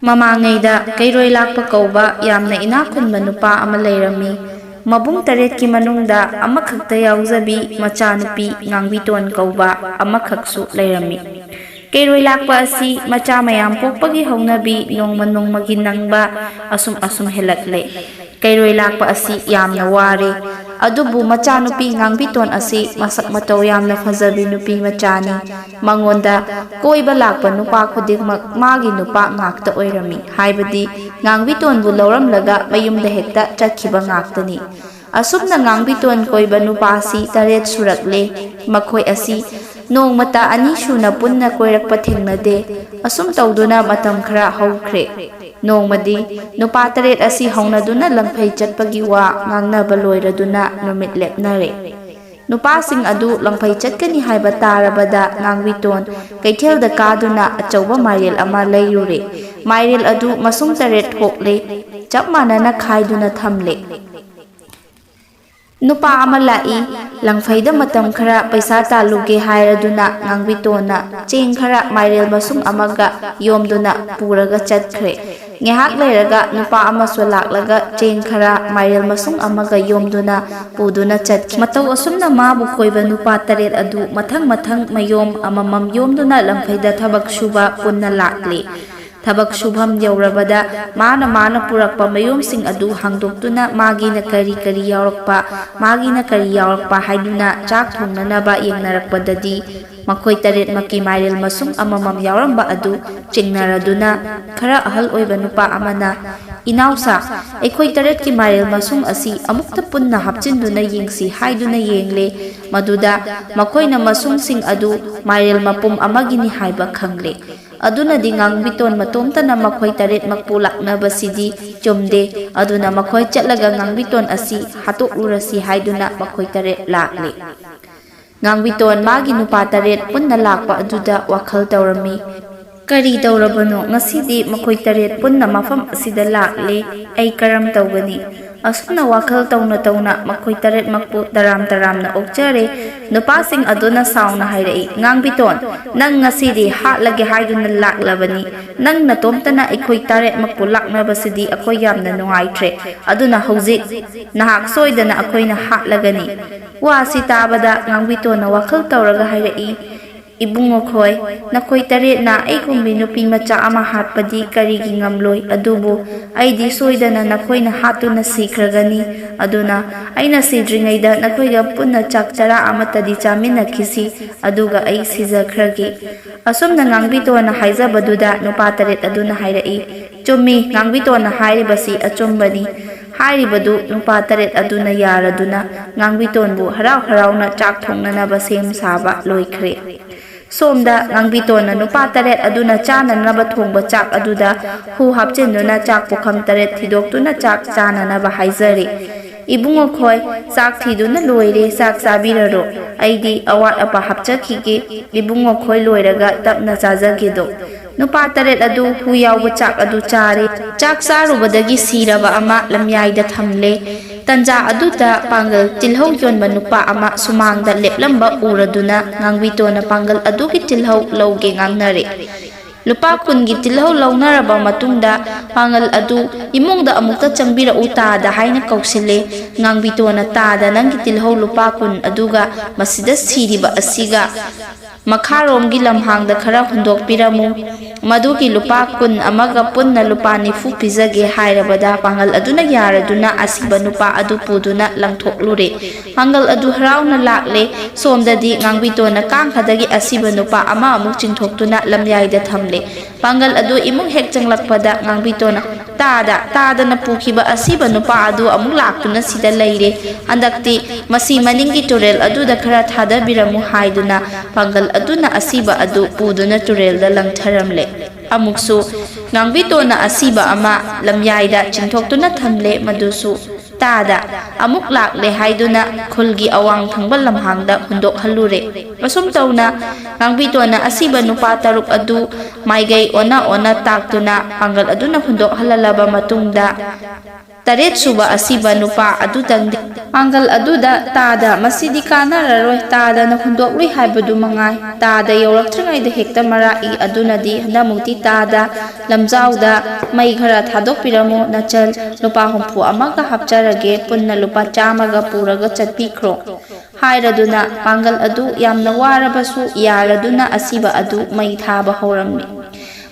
ꯃꯃꯥꯡꯉꯩꯗ ꯀꯩꯔꯣꯏ ꯂꯥꯛꯄ ꯀꯧꯕ ꯌꯥꯝꯅ ꯏꯅꯥꯛ ꯈꯨꯟꯕ ꯅꯨꯄꯥ ꯑꯃ ꯂꯩꯔꯝꯃꯤ꯫ ꯃꯕꯨꯡ 8ꯀꯤ ꯃꯅꯨꯡꯗ ꯑꯃꯈꯛꯇ ꯌꯥꯎꯖꯕꯤ ꯃꯆꯥꯅꯨꯄꯤ ꯉꯥꯡꯕꯤꯇꯣꯟ ꯀꯧꯕ ꯑꯃꯈꯛꯁꯨ ꯂꯩꯔꯝꯃꯤ꯫ ꯀꯩꯔꯣꯏ ꯂꯥꯛꯄ ꯑꯁꯤ ꯃꯆꯥ ꯃꯌꯥꯝ ꯄꯣꯛꯄꯒꯤ ꯍꯧꯅꯕꯤ ꯅꯣꯡꯃ ꯅꯣꯡꯃꯒꯤ ꯅꯪꯕ ꯑꯁꯨꯝ ꯍꯦꯜꯂꯛꯂꯦ꯫ ꯀꯩꯔꯣꯏ ꯂꯥꯛꯄ ꯑꯁꯤ ꯌꯥꯝꯅ ꯋꯥꯔꯦ꯫ ꯑꯗꯨꯕꯨ ꯃꯆꯥꯅꯨꯄꯤ ꯉꯥꯡꯕꯤꯇꯣꯟ ꯑꯁꯤ ꯃꯁꯛ ꯃꯇꯧ ꯌꯥꯝꯅ ꯐꯖꯕꯤ ꯅꯨꯄꯤ ꯃꯆꯥꯅꯤ꯫ ꯃꯉꯣꯟꯗ ꯀꯣꯏꯕ ꯂꯥꯛꯄ ꯅꯨꯄꯥ ꯈꯨꯗꯤꯡꯃꯛ ꯃꯥꯒꯤ ꯅꯨꯄꯥ ꯉꯥꯛꯇ ꯑꯣꯏꯔꯝꯃꯤ꯫ ꯍꯥꯏꯕꯗꯤ ꯉꯥꯡꯕꯤꯇꯣꯟꯕꯨ ꯂꯧꯔꯝꯂꯒ ꯃꯌꯨꯝꯗ ꯍꯦꯛꯇ ꯆꯠꯈꯤꯕ ꯉꯥꯛꯇꯅꯤ꯫ ꯑꯁꯨꯝꯅ ꯉꯥꯡꯕꯤꯇꯣꯟ ꯀꯣꯏꯕ ꯅꯨꯄꯥꯁꯤ 8 ꯁꯨꯔꯛꯂꯦ꯫ ꯃꯈꯣꯏ ꯑꯁꯤ ꯅꯣꯡꯃꯇ ꯑꯅꯤ ꯁꯨꯅ ꯄꯨꯟꯅ ꯀꯣꯏꯔꯛꯄ ꯊꯦꯡꯅꯗꯦ꯫ ꯑꯁꯨꯝ ꯇꯧꯗꯨꯅ ꯃꯇꯝ ꯈꯔ ꯍꯧꯈ꯭ꯔꯦ꯫ ꯅꯣꯡꯃꯗꯤ ꯅꯨꯄꯥ 8 ꯑꯁꯤ ꯍꯧꯅꯗꯨꯅ ꯂꯪꯐꯩ ꯆꯠꯄꯒꯤ ꯋꯥ ꯉꯥꯡꯅꯕ ꯂꯣꯏꯔꯗꯨꯅ ꯅꯨꯃꯤꯠ ꯂꯦꯞꯅꯔꯦ꯫ ꯅꯨꯄꯥꯁꯤꯡ ꯑꯗꯨ ꯂꯪꯐꯩ ꯆꯠꯀꯅꯤ ꯍꯥꯏꯕ ꯇꯥꯔꯕꯗ ꯉꯥꯡꯕꯤꯇꯣꯟ ꯀꯩꯊꯦꯜꯗ ꯀꯥꯗꯨꯅ ꯑꯆꯧꯕ ꯃꯥꯏꯔꯦꯜ ꯑꯃ ꯂꯩꯔꯨꯔꯦ꯫ ꯃꯥꯏꯔꯦꯜ ꯑꯗꯨ ꯃꯁꯨꯡ 8 ꯊꯣꯛꯂꯦ꯫ ꯆꯞ ꯃꯥꯟꯅꯅ ꯈꯥꯏꯗꯨꯅ ꯊꯝꯂꯦ꯫ ꯅꯨꯄꯥ ꯑꯃ ꯂꯥꯛꯏ꯫ ꯂꯪꯐꯩꯗ ꯃꯇꯝ ꯈꯔ ꯄꯩꯁꯥ ꯇꯥꯜꯂꯨꯒꯦ ꯍꯥꯏꯔꯗꯨꯅ ꯉꯥꯡꯕꯤꯇꯣꯟꯅ ꯆꯦꯡ ꯈꯔ ꯃꯥꯏꯔꯦꯜ ꯃꯁꯨꯡ ꯑꯃꯒ ꯌꯣꯝꯗꯨꯅ ꯄꯨꯔꯒ ꯆꯠꯈ꯭ꯔꯦ꯫ ꯉꯥꯏꯍꯥꯛ ꯂꯩꯔꯒ ꯅꯨꯄꯥ ꯑꯃꯁꯨ ꯂꯥꯛꯂꯒ ꯆꯦꯡ ꯈꯔ ꯃꯥꯏꯔꯦꯜ ꯃꯁꯨꯡ ꯑꯃꯒ ꯌꯣꯝꯗꯨꯅ ꯄꯨꯗꯨꯅ ꯆꯠꯈꯤ꯫ ꯃꯇꯧ ꯑꯁꯨꯝꯅ ꯃꯥꯕꯨ ꯀꯣꯏꯕ ꯅꯨꯄꯥ 8 ꯑꯗꯨ ꯃꯊꯪ ꯃꯌꯣꯝ ꯑꯃꯃꯝ ꯌꯣꯝꯗꯨꯅ ꯂꯪꯐꯩꯗ ꯊꯕꯛ ꯁꯨꯕ ꯄꯨꯟꯅ ꯂꯥꯛꯂꯦ꯫ ꯊꯕꯛ ꯁꯨꯐꯝ ꯌꯧꯔꯕꯗ ꯃꯥꯅ ꯄꯨꯔꯛꯄ ꯃꯌꯣꯝꯁꯤꯡ ꯑꯗꯨ ꯍꯥꯡꯗꯣꯛꯇꯨꯅ ꯃꯥꯒꯤꯅ ꯀꯔꯤ ꯌꯥꯎꯔꯛꯄ, ꯃꯥꯒꯤꯅ ꯀꯔꯤ ꯌꯥꯎꯔꯛꯄ ꯍꯥꯏꯗꯨꯅ ꯆꯥꯛ ꯊꯣꯡꯅꯅꯕ ꯌꯦꯡꯅꯔꯛꯄꯗꯗꯤ ꯃꯈꯣꯏ 8ꯃꯛꯀꯤ ꯃꯥꯏꯔꯦꯜ ꯃꯁꯨꯡ ꯑꯃꯃꯝ ꯌꯥꯎꯔꯝꯕ ꯑꯗꯨ ꯆꯤꯡꯅꯔꯗꯨꯅ ꯈꯔ ꯑꯍꯜ ꯑꯣꯏꯕ ꯅꯨꯄꯥ ꯑꯃꯅ "ꯏꯅꯥꯎꯁꯥ, ꯑꯩꯈꯣꯏ 8ꯀꯤ ꯃꯥꯏꯔꯦꯜ ꯃꯁꯨꯡ ꯑꯁꯤ ꯑꯃꯨꯛꯇ ꯄꯨꯟꯅ ꯍꯥꯞꯆꯤꯟꯗꯨꯅ ꯌꯦꯡꯁꯤ" ꯍꯥꯏꯗꯨꯅ ꯌꯦꯡꯂꯦ꯫ ꯃꯗꯨꯗ ꯃꯈꯣꯏꯅ ꯃꯁꯨꯡꯁꯤꯡ ꯑꯗꯨ ꯃꯥꯏꯔꯦꯜ ꯃꯄꯨꯝ ꯑꯃꯒꯤꯅꯤ ꯍꯥꯏꯕ ꯈꯪꯂꯦ꯫ ꯑꯗꯨꯅꯗꯤ ꯉꯥꯡꯕꯤꯇꯣꯟ ꯃꯇꯣꯝꯇꯅ ꯃꯈꯣꯏ 8ꯃꯛꯄꯨ ꯂꯥꯛꯅꯕꯁꯤꯗꯤ ꯆꯨꯝꯗꯦ꯫ ꯑꯗꯨꯅ ꯃꯈꯣꯏ ꯆꯠꯂꯒ ꯉꯥꯡꯕꯤꯇꯣꯟ ꯑꯁꯤ ꯍꯥꯠꯇꯣꯛꯂꯨꯔꯁꯤ ꯍꯥꯏꯗꯨꯅ ꯃꯈꯣꯏ 8 ꯂꯥꯛꯂꯦ꯫ ꯉꯥꯡꯕꯤꯇꯣꯟ ꯃꯥꯒꯤ ꯅꯨꯄꯥ 8 ꯄꯨꯟꯅ ꯂꯥꯛꯄ ꯑꯗꯨꯗ ꯋꯥꯈꯜ ꯇꯧꯔꯝꯃꯤ꯫ ꯀꯔꯤ ꯇꯧꯔꯕꯅꯣ? ꯉꯁꯤꯗꯤ ꯃꯈꯣꯏ 8 ꯄꯨꯟꯅ ꯃꯐꯝ ꯑꯁꯤꯗ ꯂꯥꯛꯂꯦ꯫ ꯑꯩ ꯀꯔꯝ ꯇꯧꯒꯅꯤ? ꯑꯁꯨꯝꯅ ꯋꯥꯈꯜ ꯇꯧꯅ ꯃꯈꯣꯏ 8ꯃꯛꯄꯨ ꯇꯔꯥꯝꯅ ꯑꯣꯛꯆꯔꯦ꯫ ꯅꯨꯄꯥꯁꯤꯡ ꯑꯗꯨꯅ ꯁꯥꯎꯅ ꯍꯥꯏꯔꯛꯏ, "ꯉꯥꯡꯕꯤꯇꯣꯟ, ꯅꯪ ꯉꯁꯤꯗꯤ ꯍꯥꯠꯂꯒꯦ ꯍꯥꯏꯗꯨꯅ ꯂꯥꯛꯂꯕꯅꯤ꯫ ꯅꯪ ꯅꯇꯣꯝꯇꯅ ꯑꯩꯈꯣꯏ 8ꯃꯛꯄꯨ ꯂꯥꯛꯅꯕꯁꯤꯗꯤ ꯑꯩꯈꯣꯏ ꯌꯥꯝꯅ ꯅꯨꯡꯉꯥꯏꯇ꯭ꯔꯦ꯫ ꯑꯗꯨꯅ ꯍꯧꯖꯤꯛ ꯅꯍꯥꯛ ꯁꯣꯏꯗꯅ ꯑꯩꯈꯣꯏꯅ ꯍꯥꯠꯂꯒꯅꯤ"꯫ ꯋꯥꯁꯤ ꯇꯥꯕꯗ ꯉꯥꯡꯕꯤꯇꯣꯟꯅ ꯋꯥꯈꯜ ꯇꯧꯔꯒ ꯍꯥꯏꯔꯛꯏ, "ꯏꯕꯨꯡꯉꯣꯈꯣꯏ, ꯅꯈꯣꯏ 8ꯅ ꯑꯩꯒꯨꯝꯕꯤ ꯅꯨꯄꯤ ꯃꯆꯥ ꯑꯃ ꯍꯥꯠꯄꯗꯤ ꯀꯔꯤꯒꯤ ꯉꯝꯂꯣꯏ? ꯑꯗꯨꯕꯨ ꯑꯩꯗꯤ ꯁꯣꯏꯗꯅ ꯅꯈꯣꯏꯅ ꯍꯥꯠꯇꯨꯅ ꯁꯤꯈ꯭ꯔꯒꯅꯤ꯫ ꯑꯗꯨꯅ ꯑꯩꯅ ꯁꯤꯗ꯭ꯔꯤꯉꯩꯗ ꯅꯈꯣꯏꯒ ꯄꯨꯟꯅ ꯆꯥꯛ ꯆꯔꯥ ꯑꯃꯠꯇꯗꯤ ꯆꯥꯃꯤꯟꯅꯈꯤꯁꯤ, ꯑꯗꯨꯒ ꯑꯩ ꯁꯤꯖꯈ꯭ꯔꯒꯦ"꯫ ꯑꯁꯨꯝꯅ ꯉꯥꯡꯕꯤꯇꯣꯟꯅ ꯍꯥꯏꯖꯕꯗꯨꯗ ꯅꯨꯄꯥ 8 ꯑꯗꯨꯅ ꯍꯥꯏꯔꯛꯏ, "ꯆꯨꯝꯃꯤ, ꯉꯥꯡꯕꯤꯇꯣꯟꯅ ꯍꯥꯏꯔꯤꯕꯁꯤ ꯑꯆꯨꯝꯕꯅꯤ"꯫ ꯍꯥꯏꯔꯤꯕꯗꯨ ꯅꯨꯄꯥ 8 ꯑꯗꯨꯅ ꯌꯥꯔꯗꯨꯅ ꯉꯥꯡꯕꯤꯇꯣꯟꯕꯨ ꯍꯔꯥꯎꯅ ꯆꯥꯛ ꯊꯣꯡꯅꯅꯕ ꯁꯦꯝ ꯁꯥꯕ ꯂꯣꯏꯈ꯭ꯔꯦ꯫ ꯁꯣꯝꯗ ꯉꯥꯡꯕꯤꯇꯣꯟꯅ ꯅꯨꯄꯥ 8 ꯑꯗꯨꯅ ꯆꯥꯅꯅꯕ ꯊꯣꯡꯕ ꯆꯥꯛ ꯑꯗꯨꯗ ꯍꯨ ꯍꯥꯞꯆꯤꯟꯗꯨꯅ ꯆꯥꯛ ꯄꯨꯈꯝ 8 ꯊꯤꯗꯣꯛꯇꯨꯅ ꯆꯥꯛ ꯆꯥꯅꯅꯕ ꯍꯥꯏꯖꯔꯦ꯫ "ꯏꯕꯨꯡꯉꯣꯈꯣꯏ, ꯆꯥꯛ ꯊꯤꯗꯨꯅ ꯂꯣꯏꯔꯦ, ꯆꯥꯛ ꯆꯥꯕꯤꯔꯔꯣ꯫ ꯑꯩꯗꯤ ꯑꯋꯥꯠ ꯑꯄꯥ ꯍꯥꯞꯆꯈꯤꯒꯦ, ꯏꯕꯨꯡꯉꯣꯈꯣꯏ ꯂꯣꯏꯔꯒ ꯇꯞꯅ ꯆꯥꯖꯒꯦꯗꯣ"꯫ ꯅꯨꯄꯥ 8 ꯑꯗꯨ ꯍꯨ ꯌꯥꯎꯕ ꯆꯥꯛ ꯑꯗꯨ ꯆꯥꯔꯦ꯫ ꯆꯥꯛ ꯆꯥꯔꯨꯕꯗꯒꯤ ꯁꯤꯔꯕ ꯑꯃ ꯂꯝꯌꯥꯏꯗ ꯊꯝꯂꯦ꯫ ꯇꯟꯖꯥ ꯑꯗꯨꯗ ꯄꯥꯡꯒꯜ ꯇꯤꯜꯍꯧ ꯌꯣꯟꯕ ꯅꯨꯄꯥ ꯑꯃ ꯁꯨꯃꯥꯡꯗ ꯂꯦꯞꯂꯝꯕ ꯎꯔꯗꯨꯅ ꯉꯥꯡꯕꯤꯇꯣꯟꯅ ꯄꯥꯡꯒꯜ ꯑꯗꯨꯒꯤ ꯇꯤꯜꯍꯧ ꯂꯧꯒꯦ ꯉꯥꯡꯅꯔꯦ꯫ ꯂꯨꯄꯥ 10ꯒꯤ ꯇꯤꯜꯍꯧ ꯂꯧꯅꯔꯕ ꯃꯇꯨꯡꯗ ꯄꯥꯡꯒꯜ ꯑꯗꯨ "ꯏꯃꯨꯡꯗ ꯑꯃꯨꯛꯇ ꯆꯪꯕꯤꯔꯛꯎ ꯇꯥꯗ" ꯍꯥꯏꯅ ꯀꯧꯁꯤꯜꯂꯦ꯫ ꯉꯥꯡꯕꯤꯇꯣꯟꯅ "ꯇꯥꯗ, ꯅꯪꯒꯤ ꯇꯤꯜꯍꯧ ꯂꯨꯄꯥ 10 ꯑꯗꯨꯒ ꯃꯁꯤꯗ ꯁꯤꯔꯤꯕ ꯑꯁꯤꯒ ꯃꯈꯥꯔꯣꯝꯒꯤ ꯂꯝꯍꯥꯡꯗ ꯈꯔ ꯍꯨꯟꯗꯣꯛꯄꯤꯔꯝꯃꯨ, ꯃꯗꯨꯒꯤ ꯂꯨꯄꯥ 10 ꯑꯃꯒ ꯄꯨꯟꯅ ꯂꯨꯄꯥ 90 ꯄꯤꯖꯒꯦ" ꯍꯥꯏꯔꯕꯗ ꯄꯥꯡꯒꯜ ꯑꯗꯨꯅ ꯌꯥꯔꯗꯨꯅ ꯑꯁꯤꯕ ꯅꯨꯄꯥ ꯑꯗꯨ ꯄꯨꯗꯨꯅ ꯂꯪꯊꯣꯛꯂꯨꯔꯦ꯫ ꯄꯥꯡꯒꯜ ꯑꯗꯨ ꯍꯔꯥꯎꯅ ꯂꯥꯛꯂꯦ꯫ ꯁꯣꯝꯗꯗꯤ ꯉꯥꯡꯕꯤꯇꯣꯟꯅ ꯀꯥꯡꯈꯗꯒꯤ ꯑꯁꯤꯕ ꯅꯨꯄꯥ ꯑꯃ ꯑꯃꯨꯛ ꯆꯤꯡꯊꯣꯛꯇꯨꯅ ꯂꯝꯌꯥꯏꯗ ꯊꯝꯂꯦ꯫ ꯄꯥꯡꯒꯜ ꯑꯗꯨ ꯏꯃꯨꯡ ꯍꯦꯛ ꯆꯪꯂꯛꯄꯗ ꯉꯥꯡꯕꯤꯇꯣꯟꯅ "ꯇꯥꯗꯅ ꯄꯨꯈꯤꯕ ꯑꯁꯤꯕ ꯅꯨꯄꯥ ꯑꯗꯨ ꯑꯃꯨꯛ ꯂꯥꯛꯇꯨꯅ ꯁꯤꯗ ꯂꯩꯔꯦ꯫ ꯍꯟꯗꯛꯇꯤ ꯃꯁꯤ ꯃꯅꯤꯡꯒꯤ ꯇꯨꯔꯦꯜ ꯑꯗꯨꯗ ꯈꯔ ꯊꯥꯗꯕꯤꯔꯝꯃꯨ" ꯍꯥꯏꯗꯨꯅ ꯄꯥꯡꯒꯜ ꯑꯗꯨꯅ ꯑꯁꯤꯕ ꯑꯗꯨ ꯄꯨꯗꯨꯅ ꯇꯨꯔꯦꯜꯗ ꯂꯪꯊꯔꯝꯂꯦ꯫ ꯑꯃꯨꯛꯁꯨ ꯉꯥꯡꯕꯤꯇꯣꯟꯅ ꯑꯁꯤꯕ ꯑꯃ ꯂꯝꯌꯥꯏꯗ ꯆꯤꯡꯊꯣꯛꯇꯨꯅ ꯊꯝꯂꯦ꯫ ꯃꯗꯨꯁꯨ "ꯇꯥꯗ ꯑꯃꯨꯛ ꯂꯥꯛꯂꯦ" ꯍꯥꯏꯗꯨꯅ ꯈꯨꯜꯒꯤ ꯑꯋꯥꯡ ꯊꯪꯕ ꯂꯝꯍꯥꯡꯗ ꯍꯨꯟꯗꯣꯛꯍꯜꯂꯨꯔꯦ꯫ ꯑꯁꯨꯝ ꯇꯧꯅ ꯉꯥꯡꯕꯤꯇꯣꯟꯅ ꯑꯁꯤꯕ ꯅꯨꯄꯥ 8 ꯑꯗꯨ ꯃꯥꯏꯒꯩ ꯑꯣꯟꯅ ꯇꯥꯛꯇꯨꯅ ꯄꯥꯡꯒꯜ ꯑꯗꯨꯅ ꯍꯨꯟꯗꯣꯛꯍꯜꯂꯕ ꯃꯇꯨꯡꯗ ꯇꯔꯦꯠ ꯁꯨꯕ ꯑꯁꯤꯕ ꯅꯨꯄꯥ ꯑꯗꯨꯗꯪꯗꯤ ꯄꯥꯡꯒꯜ ꯑꯗꯨꯗ ꯇꯥꯗ ꯃꯁꯤꯗꯤ ꯀꯥꯟꯅꯔꯔꯣꯏ ꯇꯥꯗꯅ ꯍꯨꯟꯗꯣꯛꯂꯨꯏ ꯍꯥꯏꯕꯗꯨ ꯃꯉꯥꯏ ꯇꯥꯗ ꯌꯧꯔꯛꯇ꯭ꯔꯤꯉꯩꯗ ꯍꯦꯛꯇ ꯃꯔꯥꯛꯏ ꯑꯗꯨꯅꯗꯤ ꯍꯟꯗꯛꯃꯨꯛꯇꯤ ꯇꯥꯗ ꯂꯝꯖꯥꯎꯗ ꯃꯩ ꯈꯔ ꯊꯥꯗꯣꯛꯄꯤꯔꯝꯃꯨ ꯅꯆꯜ ꯂꯨꯄꯥ 64 ꯍꯥꯞꯆꯔꯒꯦ ꯄꯨꯟꯅ ꯂꯨꯄꯥ 100 ꯄꯨꯔꯒ ꯆꯠꯄꯤꯈ꯭ꯔꯣ ꯍꯥꯏꯔꯗꯨꯅ ꯄꯥꯡꯒꯜ ꯑꯗꯨ ꯌꯥꯝꯅ ꯋꯥꯔꯕꯁꯨ ꯌꯥꯔꯗꯨꯅ ꯑꯁꯤꯕ ꯑꯗꯨ ꯃꯩ ꯊꯥꯕ ꯍꯧꯔꯝꯃꯤ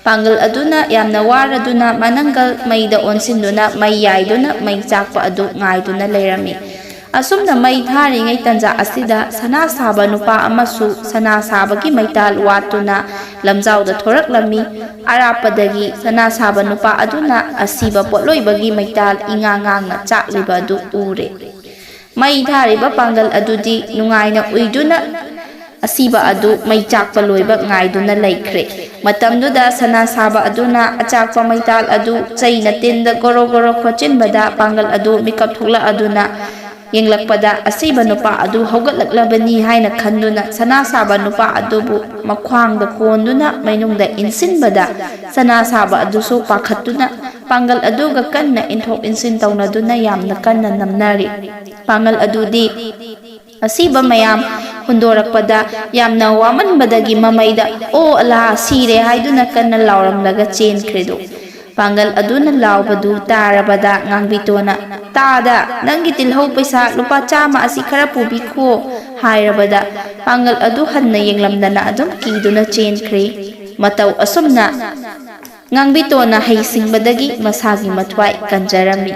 ꯄꯥꯡꯒꯜ ꯑꯗꯨꯅ ꯌꯥꯝꯅ ꯋꯥꯔꯗꯨꯅ ꯃꯅꯪꯒꯜ ꯃꯩꯗ ꯑꯣꯟꯁꯤꯟꯗꯨꯅ ꯃꯩ ꯌꯥꯏꯗꯨꯅ ꯃꯩ ꯆꯥꯛꯄ ꯑꯗꯨ ꯉꯥꯏꯗꯨꯅ ꯂꯩꯔꯝꯃꯤ ꯑꯁꯨꯝꯅ ꯃꯩ ꯊꯥꯔꯤꯉꯩ ꯇꯟꯖꯥ ꯑꯁꯤꯗ ꯁꯅꯥ ꯁꯥꯕ ꯅꯨꯄꯥ ꯑꯃꯁꯨ ꯁꯅꯥ ꯁꯥꯕꯒꯤ ꯃꯩꯇꯥꯜ ꯋꯥꯠꯇꯨꯅ ꯂꯝꯖꯥꯎꯗ ꯊꯣꯔꯛꯂꯝꯃꯤ ꯑꯔꯥꯞꯄꯗꯒꯤ ꯁꯅꯥ ꯁꯥꯕ ꯅꯨꯄꯥ ꯑꯗꯨꯅ ꯑꯁꯤꯕ ꯄꯣꯠꯂꯣꯏꯕꯒꯤ ꯃꯩꯇꯥꯜ ꯏꯉꯥꯡ ꯉꯥꯡꯅ ꯆꯥꯛꯂꯤꯕ ꯑꯗꯨ ꯎꯔꯦ ꯃꯩ ꯊꯥꯔꯤꯕ ꯄꯥꯡꯒꯜ ꯑꯗꯨꯗꯤ ꯅꯨꯡꯉꯥꯏꯅ ꯎꯏꯗꯨꯅ ꯑꯁꯤꯕ ꯑꯗꯨ ꯃꯩ ꯆꯥꯛꯄ ꯂꯣꯏꯕ ꯉꯥꯏꯗꯨꯅ ꯂꯩꯈ꯭ꯔꯦ ꯃꯇꯝꯗꯨꯗ ꯁꯅꯥ ꯁꯥꯕ ꯑꯗꯨꯅ ꯑꯆꯥꯛꯄ ꯃꯩꯇꯥꯜ ꯑꯗꯨ ꯆꯩꯅ ꯇꯤꯟꯗ ꯒꯣꯔꯣ ꯒꯣꯔꯣ ꯈꯣꯠꯆꯤꯟꯕꯗ ꯄꯥꯡꯒꯜ ꯑꯗꯨ ꯃꯤꯀꯞ ꯊꯣꯛꯂꯛꯑꯗꯨꯅ ꯌꯦꯡꯂꯛꯄꯗ ꯑꯁꯤꯕ ꯅꯨꯄꯥ ꯑꯗꯨ ꯍꯧꯒꯠꯂꯛꯂꯕꯅꯤ ꯍꯥꯏꯅ ꯈꯟꯗꯨꯅ ꯁꯅꯥ ꯁꯥꯕ ꯅꯨꯄꯥ ꯑꯗꯨꯕꯨ ꯃꯈ꯭ꯋꯥꯡꯗ ꯀꯣꯟꯗꯨꯅ ꯃꯩꯅꯨꯡꯗ ꯏꯟꯁꯤꯟꯕꯗ ꯁꯅꯥ ꯁꯥꯕ ꯑꯗꯨꯁꯨ ꯄꯥꯈꯠꯇꯨꯅ ꯄꯥꯡꯒꯜ ꯑꯗꯨꯒ ꯀꯟꯅ ꯏꯟꯊꯣꯛ ꯏꯟꯁꯤꯟ ꯇꯧꯅꯗꯨꯅ ꯌꯥꯝꯅ ꯀꯟꯅ ꯅꯝꯅꯔꯤ ꯄꯥꯡꯒꯜ ꯑꯗꯨꯗꯤ ꯑꯁꯤꯕ ꯃꯌꯥꯝ ꯍꯨꯟꯗꯣꯔꯛꯄꯗ ꯌꯥꯝꯅ ꯋꯥꯃꯟꯕꯗꯒꯤ ꯃꯃꯩꯗ ꯑꯣ ꯑꯂꯥ ꯁꯤꯔꯦ ꯍꯥꯏꯗꯨꯅ ꯀꯟꯅ ꯂꯥꯎꯔꯝꯂꯒ ꯆꯦꯟꯈ꯭ꯔꯦꯗꯣ ꯄꯥꯡꯒꯜ ꯑꯗꯨꯅ ꯂꯥꯎꯕꯗꯨ ꯇꯥꯔꯕꯗ ꯉꯥꯡꯕꯤꯇꯣꯟꯅ ꯇꯥꯗ ꯅꯪꯒꯤ ꯇꯤꯜꯍꯧ ꯄꯩꯁꯥ ꯂꯨꯄꯥ 100 ꯑꯁꯤ ꯈꯔ ꯄꯨꯕꯤꯈꯣ ꯍꯥꯏꯔꯕꯗ ꯄꯥꯡꯒꯜ ꯑꯗꯨ ꯍꯟꯅ ꯌꯦꯡꯂꯝꯗꯅ ꯑꯗꯨꯝ ꯀꯤꯗꯨꯅ ꯆꯦꯟꯈ꯭ꯔꯦ ꯃꯇꯧ ꯑꯁꯨꯝꯅ ꯉꯥꯡꯕꯤꯇꯣꯟꯅ ꯍꯩꯁꯤꯡꯕꯗꯒꯤ ꯃꯁꯥꯒꯤ ꯃꯊ꯭ꯋꯥꯏ ꯀꯟꯖꯔꯝꯃꯤ